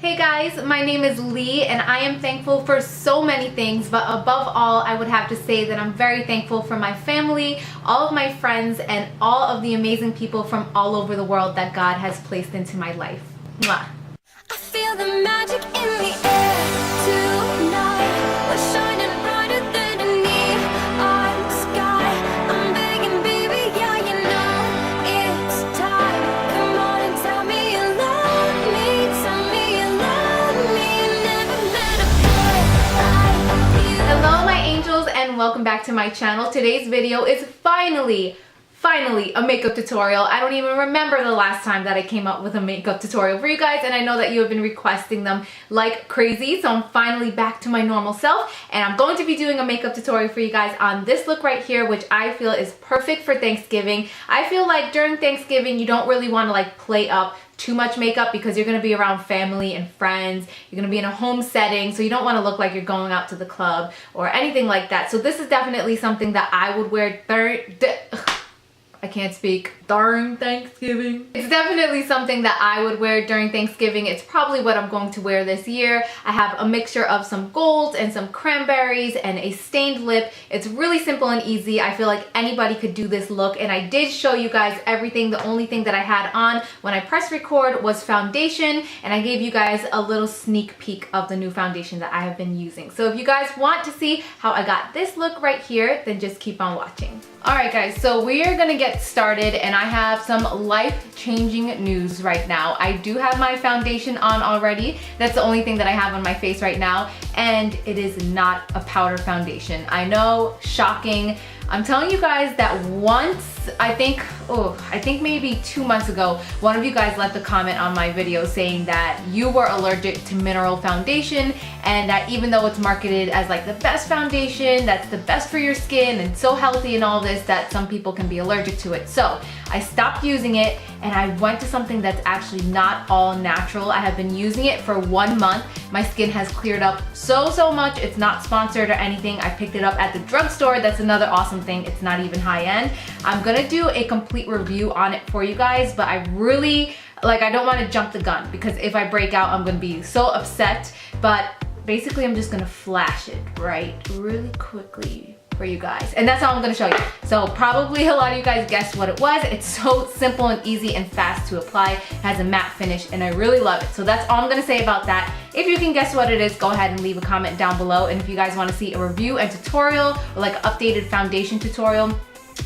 Hey guys, my name is Lee and I am thankful for so many things, but above all, I would have to say that I'm very thankful for my family, all of my friends, and all of the amazing people from all over the world that God has placed into my life. Mwah. I feel the magic in the air tonight. We're shining brighter than a neon sky. I'm begging, baby, yeah, you know it's time. Come on and tell me you love me. Tell me you love me. Never met a boy like you. Hello my angels and welcome back to my channel. Today's video is finally a makeup tutorial. I don't even remember the last time that I came up with a makeup tutorial for you guys, and I know that you have been requesting them like crazy, so I'm finally back to my normal self, and I'm going to be doing a makeup tutorial for you guys on this look right here, which I feel is perfect for Thanksgiving. I feel like during Thanksgiving you don't really want to like play up too much makeup because you're going to be around family and friends. You're going to be in a home setting, so you don't want to look like you're going out to the club or anything like that. So this is definitely something that I would wear I can't speak. Darn Thanksgiving. It's definitely something that I would wear during Thanksgiving. It's probably what I'm going to wear this year. I have a mixture of some golds and some cranberries and a stained lip. It's really simple and easy. I feel like anybody could do this look, and I did show you guys everything. The only thing that I had on when I pressed record was foundation, and I gave you guys a little sneak peek of the new foundation that I have been using. So if you guys want to see how I got this look right here, then just keep on watching. Alright guys, so we are gonna get started, and I have some life-changing news right now. I do have my foundation on already. That's the only thing that I have on my face right now, and it is not a powder foundation. I know, shocking. I'm telling you guys that once, I think maybe 2 months ago, one of you guys left a comment on my video saying that you were allergic to mineral foundation, and that even though it's marketed as like the best foundation, that's the best for your skin and so healthy and all this, that some people can be allergic to it. So I stopped using it and I went to something that's actually not all natural. I have been using it for 1 month. My skin has cleared up so much. It's not sponsored or anything. I picked it up at the drugstore. That's another awesome thing. It's not even high end. I'm gonna do a complete review on it for you guys, but I really, I don't want to jump the gun because if I break out, I'm gonna be so upset. But basically, I'm just gonna flash it really quickly for you guys, and that's all I'm gonna show you. So probably a lot of you guys guessed what it was. It's so simple and easy and fast to apply. It has a matte finish and I really love it. So that's all I'm gonna say about that. If you can guess what it is, go ahead and leave a comment down below, and if you guys want to see a review and tutorial or like an updated foundation tutorial,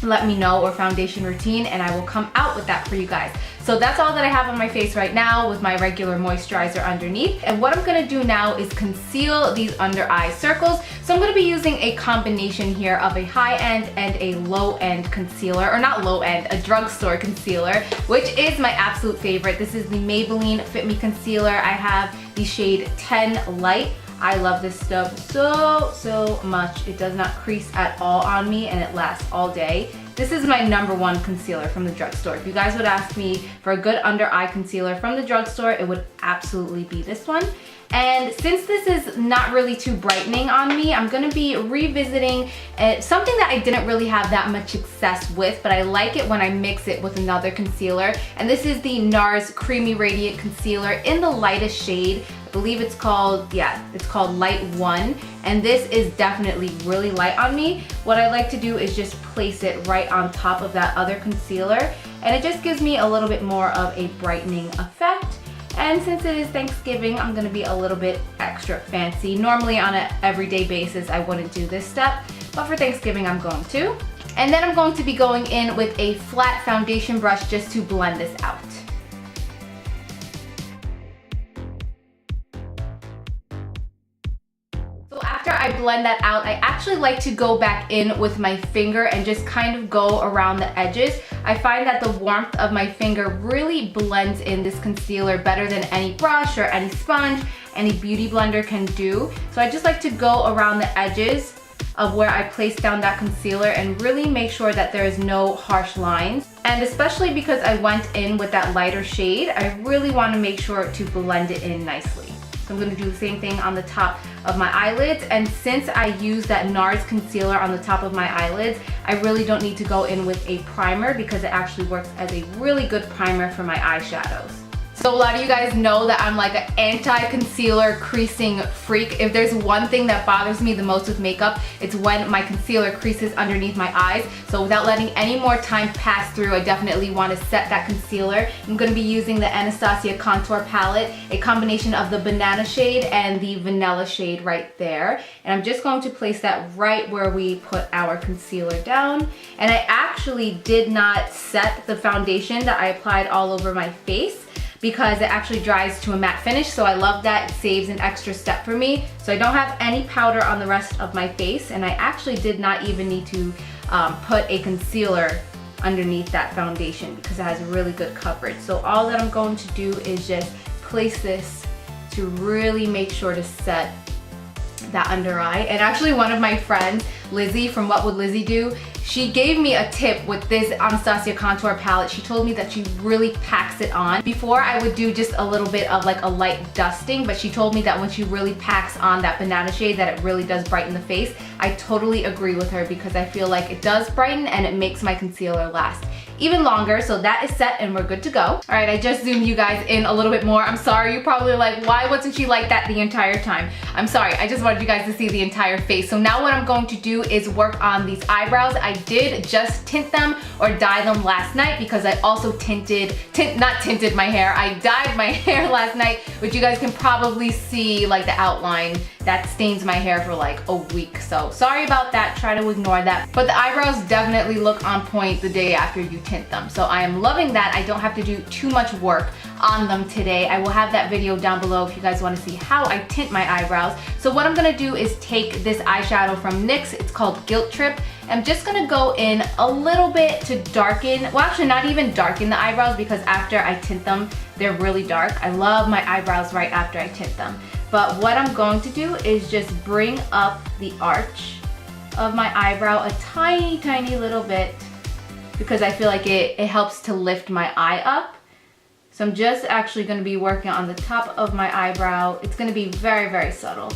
let me know, or foundation routine, and I will come out with that for you guys. So that's all that I have on my face right now with my regular moisturizer underneath. And what I'm gonna do now is conceal these under eye circles. So I'm gonna be using a combination here of a high-end and a low-end concealer, or not low-end, a drugstore concealer, which is my absolute favorite. This is the Maybelline Fit Me Concealer. I have the shade 10 Light. I love this stuff so much. It does not crease at all on me, and it lasts all day. This is my #1 concealer from the drugstore. If you guys would ask me for a good under eye concealer from the drugstore, it would absolutely be this one. And since this is not really too brightening on me, I'm gonna be revisiting something that I didn't really have that much success with, but I like it when I mix it with another concealer. And this is the NARS Creamy Radiant Concealer in the lightest shade. I believe it's called Light 1, and this is definitely really light on me. What I like to do is just place it right on top of that other concealer, and it just gives me a little bit more of a brightening effect. And since it is Thanksgiving, I'm gonna be a little bit extra fancy. Normally on an everyday basis, I wouldn't do this step, but for Thanksgiving, I'm going to. And then I'm going to be going in with a flat foundation brush just to blend this out. After I blend that out, I actually like to go back in with my finger and just kind of go around the edges. I find that the warmth of my finger really blends in this concealer better than any brush or any sponge, any beauty blender can do. So I just like to go around the edges of where I place down that concealer and really make sure that there is no harsh lines. And especially because I went in with that lighter shade, I really want to make sure to blend it in nicely. So I'm going to do the same thing on the top of my eyelids, and since I use that NARS concealer on the top of my eyelids, I really don't need to go in with a primer because it actually works as a really good primer for my eyeshadows. So a lot of you guys know that I'm like an anti-concealer creasing freak. If there's one thing that bothers me the most with makeup, it's when my concealer creases underneath my eyes. So without letting any more time pass through, I definitely want to set that concealer. I'm going to be using the Anastasia Contour Palette, a combination of the banana shade and the vanilla shade right there. And I'm just going to place that right where we put our concealer down. And I actually did not set the foundation that I applied all over my face, because it actually dries to a matte finish, so I love that. It saves an extra step for me. So I don't have any powder on the rest of my face, and I actually did not even need to put a concealer underneath that foundation because it has really good coverage. So all that I'm going to do is just place this to really make sure to set that under eye. And actually one of my friends, Lizzie from What Would Lizzie Do, she gave me a tip with this Anastasia Contour Palette. She told me that she really packs it on. Before I would do just a little bit of like a light dusting, but she told me that when she really packs on that banana shade that it really does brighten the face. I totally agree with her because I feel like it does brighten and it makes my concealer last even longer. So that is set and we're good to go. All right, I just zoomed you guys in a little bit more. I'm sorry, you're probably like, why wasn't she like that the entire time? I'm sorry, I just wanted you guys to see the entire face. So now what I'm going to do is work on these eyebrows. I did just tint them or dye them last night because I also not tinted my hair. I dyed my hair last night, which you guys can probably see like the outline that stains my hair for like a week. So sorry about that, try to ignore that. But the eyebrows definitely look on point the day after you tint them. So I am loving that. I don't have to do too much work on them today. I will have that video down below if you guys want to see how I tint my eyebrows. So what I'm gonna do is take this eyeshadow from NYX, it's called Guilt Trip. I'm just gonna go in a little bit to darken, well actually not even darken the eyebrows because after I tint them, they're really dark. I love my eyebrows right after I tint them. But what I'm going to do is just bring up the arch of my eyebrow a tiny, tiny little bit because I feel like it helps to lift my eye up. So I'm just actually gonna be working on the top of my eyebrow. It's gonna be very, very subtle.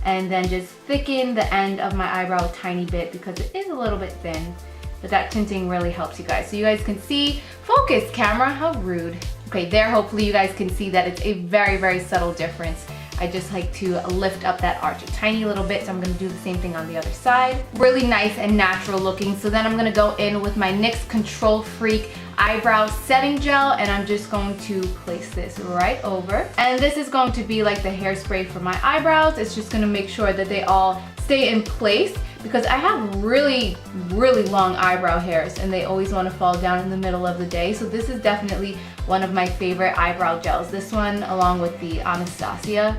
And then just thicken the end of my eyebrow a tiny bit because it is a little bit thin. But that tinting really helps you guys. So you guys can see, focus camera, how rude. Okay, there hopefully you guys can see that it's a very, very subtle difference. I just like to lift up that arch a tiny little bit, so I'm gonna do the same thing on the other side. Really nice and natural looking. So then I'm gonna go in with my NYX Control Freak eyebrow setting gel, and I'm just going to place this right over. And this is going to be like the hairspray for my eyebrows. It's just gonna make sure that they all stay in place because I have really, really long eyebrow hairs and they always want to fall down in the middle of the day. So this is definitely one of my favorite eyebrow gels. This one along with the Anastasia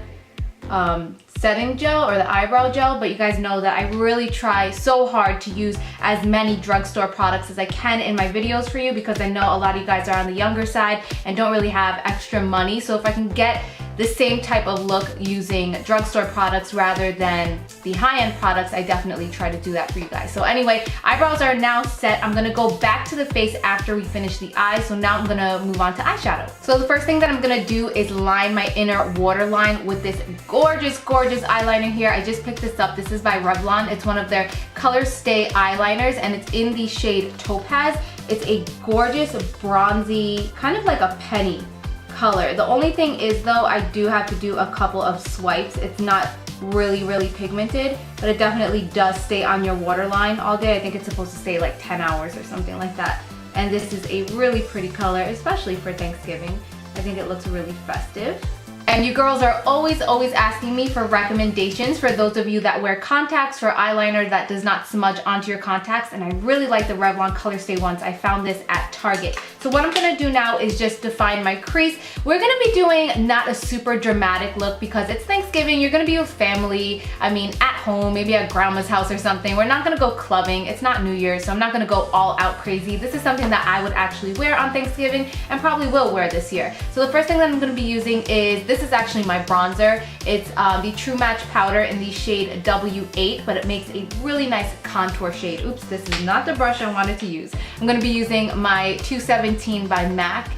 setting gel or the eyebrow gel, but you guys know that I really try so hard to use as many drugstore products as I can in my videos for you because I know a lot of you guys are on the younger side and don't really have extra money. So if I can get the same type of look using drugstore products rather than the high-end products, I definitely try to do that for you guys. So anyway, eyebrows are now set. I'm gonna go back to the face after we finish the eyes. So now I'm gonna move on to eyeshadow. So the first thing that I'm gonna do is line my inner waterline with this gorgeous, gorgeous eyeliner here. I just picked this up. This is by Revlon. It's one of their Color Stay eyeliners and it's in the shade Topaz. It's a gorgeous bronzy, kind of like a penny color. The only thing is though, I do have to do a couple of swipes. It's not really, really pigmented, but it definitely does stay on your waterline all day. I think it's supposed to stay like 10 hours or something like that. And this is a really pretty color, especially for Thanksgiving. I think it looks really festive. And you girls are always asking me for recommendations for those of you that wear contacts for eyeliner that does not smudge onto your contacts. And I really like the Revlon Color Stay ones. I found this at Target. So what I'm gonna do now is just define my crease. We're gonna be doing not a super dramatic look because it's Thanksgiving. You're gonna be with family. I mean, at home, maybe at grandma's house or something. We're not gonna go clubbing. It's not New Year's, so I'm not gonna go all out crazy. This is something that I would actually wear on Thanksgiving and probably will wear this year. So the first thing that I'm gonna be using is, this is actually my bronzer. It's the True Match powder in the shade W8, but it makes a really nice contour shade. Oops, this is not the brush I wanted to use. I'm gonna be using my 217 by MAC,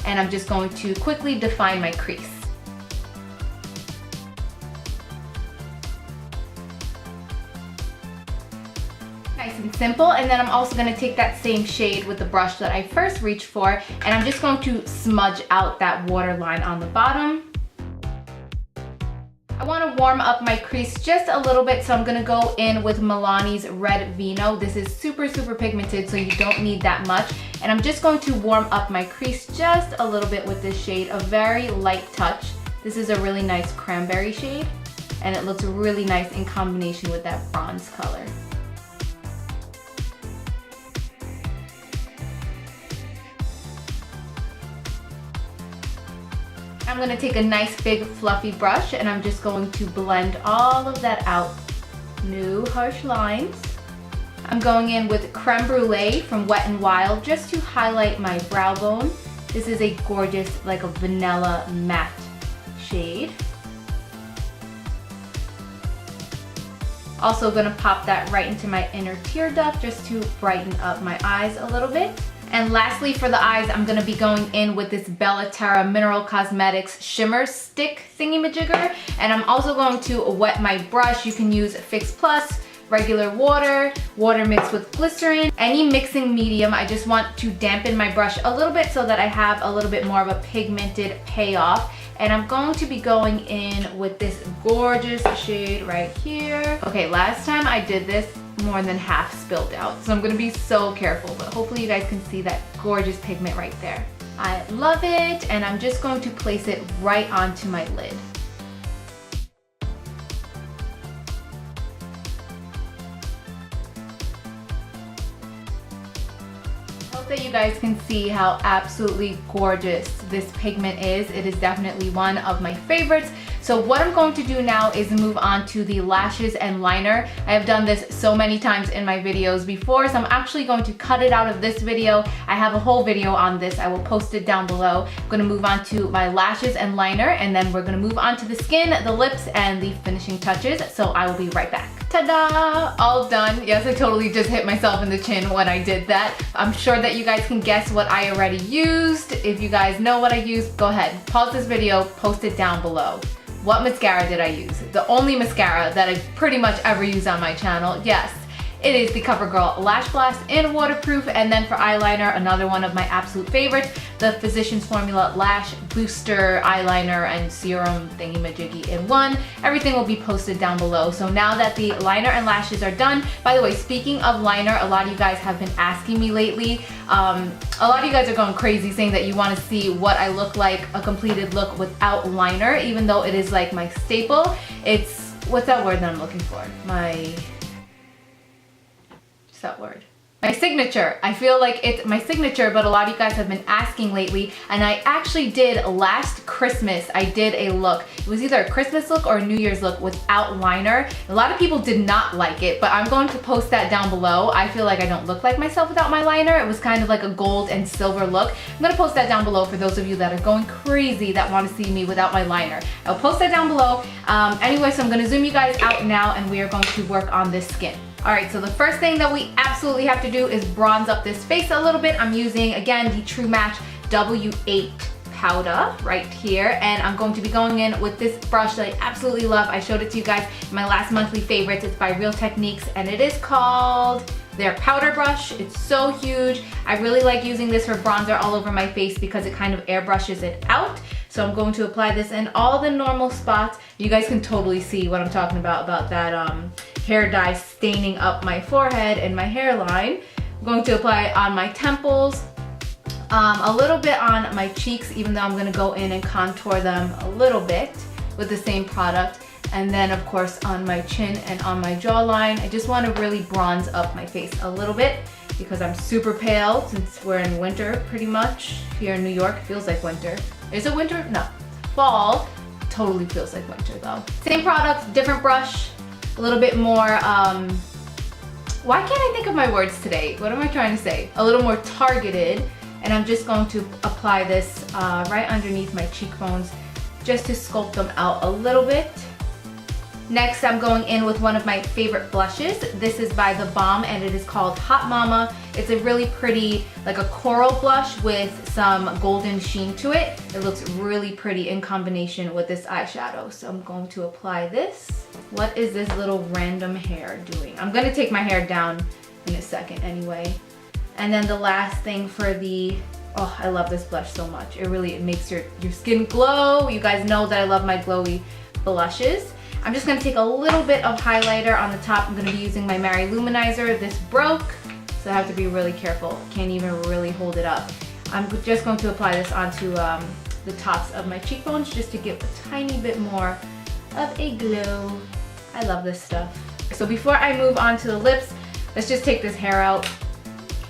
and I'm just going to quickly define my crease. Nice and and simple. And then I'm also gonna take that same shade with the brush that I first reached for, and I'm just going to smudge out that waterline on the bottom. I want to warm up my crease just a little bit, so I'm going to go in with Milani's Red Vino. This is super pigmented, so you don't need that much. And I'm just going to warm up my crease just a little bit with this shade, a very light touch. This is a really nice cranberry shade, and it looks really nice in combination with that bronze color. I'm going to take a nice big fluffy brush and I'm just going to blend all of that out. No harsh lines. I'm going in with Creme Brulee from Wet n Wild just to highlight my brow bone. This is a gorgeous, like a vanilla matte shade. Also going to pop that right into my inner tear duct just to brighten up my eyes a little bit. And lastly, for the eyes, I'm gonna be going in with this Bella Terra Mineral Cosmetics Shimmer Stick thingy-majigger. And I'm also going to wet my brush. You can use Fix Plus, regular water mixed with glycerin, any mixing medium. I just want to dampen my brush a little bit so that I have a little bit more of a pigmented payoff. And I'm going to be going in with this gorgeous shade right here. Okay, last time I did this, more than half spilled out, so I'm gonna be so careful, but hopefully you guys can see that gorgeous pigment right there. I love it, and I'm just going to place it right onto my lid. I hope that you guys can see how absolutely gorgeous this pigment is. It is definitely one of my favorites. So what I'm going to do now is move on to the lashes and liner. I have done this so many times in my videos before, so I'm actually going to cut it out of this video. I have a whole video on this. I will post it down below. I'm gonna move on to my lashes and liner, and then we're gonna move on to the skin, the lips, and the finishing touches. So I will be right back. Ta-da! All done. Yes, I totally just hit myself in the chin when I did that. I'm sure that you guys can guess what I already used. If you guys know what I used, go ahead, pause this video, post it down below. What mascara did I use? The only mascara that I pretty much ever use on my channel. Yes, it is the CoverGirl Lash Blast in Waterproof. And then for eyeliner, another one of my absolute favorites, the Physicians Formula Lash Booster Eyeliner and Serum thingy-majiggy in one. Everything will be posted down below. So now that the liner and lashes are done, by the way, speaking of liner, a lot of you guys have been asking me lately. A lot of you guys are going crazy saying that you want to see what I look like, a completed look without liner, even though it is like my staple. It's, what's that word that I'm looking for? That word. My signature. I feel like it's my signature, but a lot of you guys have been asking lately, and I actually did last Christmas. I did a look. It was either a Christmas look or a New Year's look without liner. A lot of people did not like it, but I'm going to post that down below. I feel like I don't look like myself without my liner. It was kind of like a gold and silver look. I'm gonna post that down below for those of you that are going crazy that want to see me without my liner. I'll post that down below. Anyway, so I'm gonna zoom you guys out now, and we are going to work on this skin. All right, so the first thing that we absolutely have to do is bronze up this face a little bit. I'm using, again, the True Match W8 powder right here, and I'm going to be going in with this brush that I absolutely love. I showed it to you guys in my last monthly favorites. It's by Real Techniques, and it is called their powder brush. It's so huge. I really like using this for bronzer all over my face because it kind of airbrushes it out. So I'm going to apply this in all the normal spots. You guys can totally see what I'm talking about that hair dye staining up my forehead and my hairline. I'm going to apply it on my temples, a little bit on my cheeks, even though I'm gonna go in and contour them a little bit with the same product. And then of course on my chin and on my jawline. I just wanna really bronze up my face a little bit because I'm super pale since we're in winter pretty much. Here in New York, it feels like winter. Is it winter? No, fall. Totally feels like winter though. Same product, different brush, a little bit more, why can't I think of my words today? What am I trying to say? A little more targeted. And I'm just going to apply this right underneath my cheekbones just to sculpt them out a little bit. Next, I'm going in with one of my favorite blushes. This is by The Balm and it is called Hot Mama. It's a really pretty, like a coral blush with some golden sheen to it. It looks really pretty in combination with this eyeshadow. So I'm going to apply this. What is this little random hair doing? I'm gonna take my hair down in a second anyway. And then the last thing for the, oh, I love this blush so much. It makes your skin glow. You guys know that I love my glowy blushes. I'm just gonna take a little bit of highlighter on the top. I'm gonna be using my Mary Luminizer. This broke, so I have to be really careful. Can't even really hold it up. I'm just going to apply this onto the tops of my cheekbones just to give a tiny bit more of a glow. I love this stuff. So before I move on to the lips, let's just take this hair out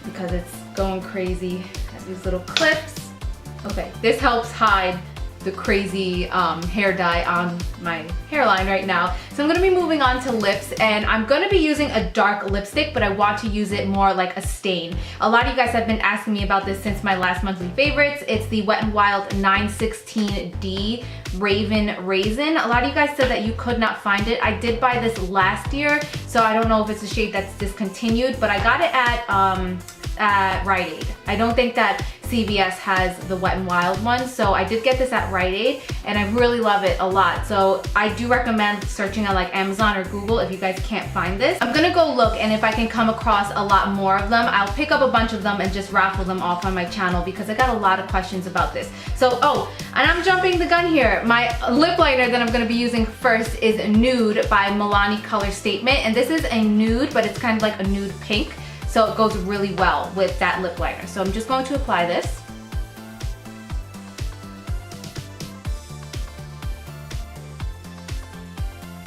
because it's going crazy. Got these little clips. Okay, this helps hide the crazy hair dye on my hairline right now. So I'm gonna be moving on to lips, and I'm gonna be using a dark lipstick, but I want to use it more like a stain. A lot of you guys have been asking me about this since my last monthly favorites. It's the Wet n Wild 916D Raven Raisin. A lot of you guys said that you could not find it. I did buy this last year, so I don't know if it's a shade that's discontinued, but I got it at Rite Aid. I don't think that CVS has the Wet n Wild one, so I did get this at Rite Aid, and I really love it a lot. So I do recommend searching on like Amazon or Google if you guys can't find this. I'm gonna go look, and if I can come across a lot more of them, I'll pick up a bunch of them and just raffle them off on my channel because I got a lot of questions about this. So, oh, and I'm jumping the gun here. My lip liner that I'm gonna be using first is Nude by Milani Color Statement, and this is a nude, but it's kind of like a nude pink. So it goes really well with that lip liner. So I'm just going to apply this.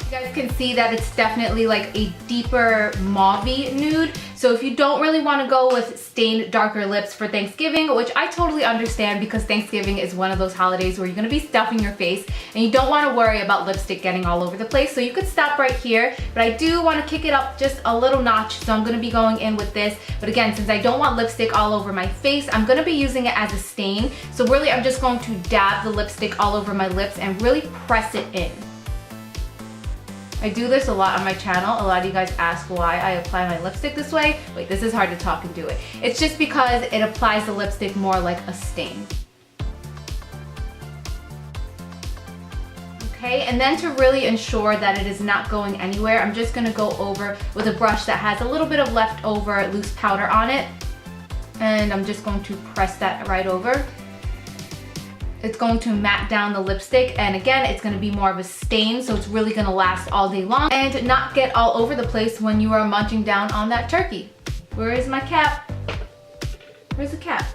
You guys can see that it's definitely like a deeper mauve-y nude. So if you don't really want to go with stained darker lips for Thanksgiving, which I totally understand because Thanksgiving is one of those holidays where you're going to be stuffing your face and you don't want to worry about lipstick getting all over the place. So you could stop right here, but I do want to kick it up just a little notch. So I'm going to be going in with this. But again, since I don't want lipstick all over my face, I'm going to be using it as a stain. So really, I'm just going to dab the lipstick all over my lips and really press it in. I do this a lot on my channel. A lot of you guys ask why I apply my lipstick this way. Wait, this is hard to talk and do it. It's just because it applies the lipstick more like a stain. Okay, and then to really ensure that it is not going anywhere, I'm just gonna go over with a brush that has a little bit of leftover loose powder on it. And I'm just going to press that right over. It's going to matte down the lipstick, and again, it's going to be more of a stain, so it's really going to last all day long and not get all over the place when you are munching down on that turkey. Where is my cap? Where's the cap?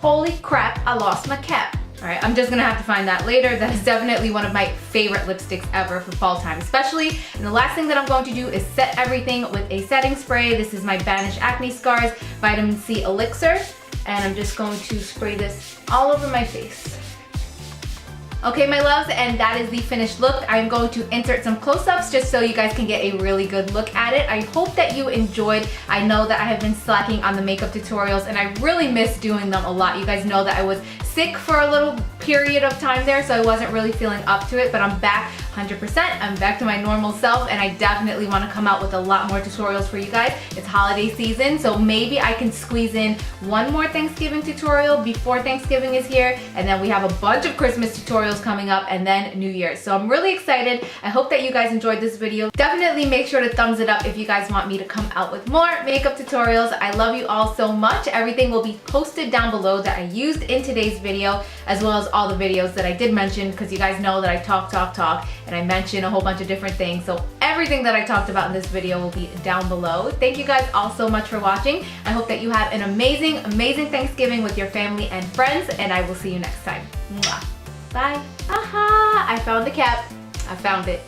Holy crap, I lost my cap. All right, I'm just gonna have to find that later. That is definitely one of my favorite lipsticks ever for fall time, especially. And the last thing that I'm going to do is set everything with a setting spray. This is my Banish Acne Scars Vitamin C Elixir. And I'm just going to spray this all over my face. Okay, my loves, and that is the finished look. I'm going to insert some close-ups just so you guys can get a really good look at it. I hope that you enjoyed. I know that I have been slacking on the makeup tutorials, and I really miss doing them a lot. You guys know that I was sick for a little period of time there, so I wasn't really feeling up to it, but I'm back 100%. I'm back to my normal self, and I definitely want to come out with a lot more tutorials for you guys. It's holiday season, so maybe I can squeeze in one more Thanksgiving tutorial before Thanksgiving is here, and then we have a bunch of Christmas tutorials coming up, and then New Year's. So I'm really excited. I hope that you guys enjoyed this video. Definitely make sure to thumbs it up if you guys want me to come out with more makeup tutorials. I love you all so much. Everything will be posted down below that I used in today's video, as well as all the videos that I did mention, because you guys know that I talk, and I mention a whole bunch of different things. So everything that I talked about in this video will be down below. Thank you guys all so much for watching. I hope that you have an amazing, amazing Thanksgiving with your family and friends, and I will see you next time. Mwah. Bye. Aha! I found the cap. I found it.